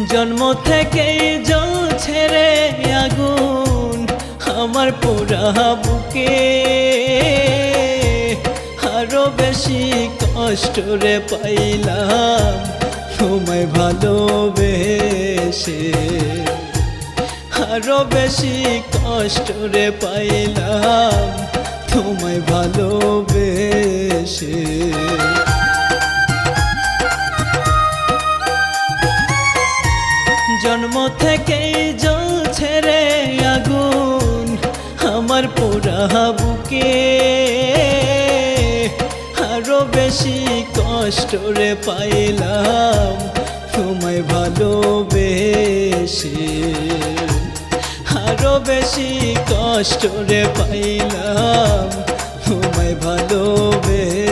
জন্ম থেকে জ্বলছে রে আগুন আমার পোড়া বুকে, আরো বেশি কষ্ট রে পাইলাম তোমায় ভালোবেসে, আরো বেশি কষ্ট রে পাইলাম তোমায় ভালোবেসে। জন্ম থেকেই জ্বলছে রে আগুন আমার পোড়া বুকে, আরো বেশি কষ্ট রে পাইলাম তোমায় ভালোবেসে, আরো বেশি কষ্ট রে পাইলাম তোমায় ভালোবেসে।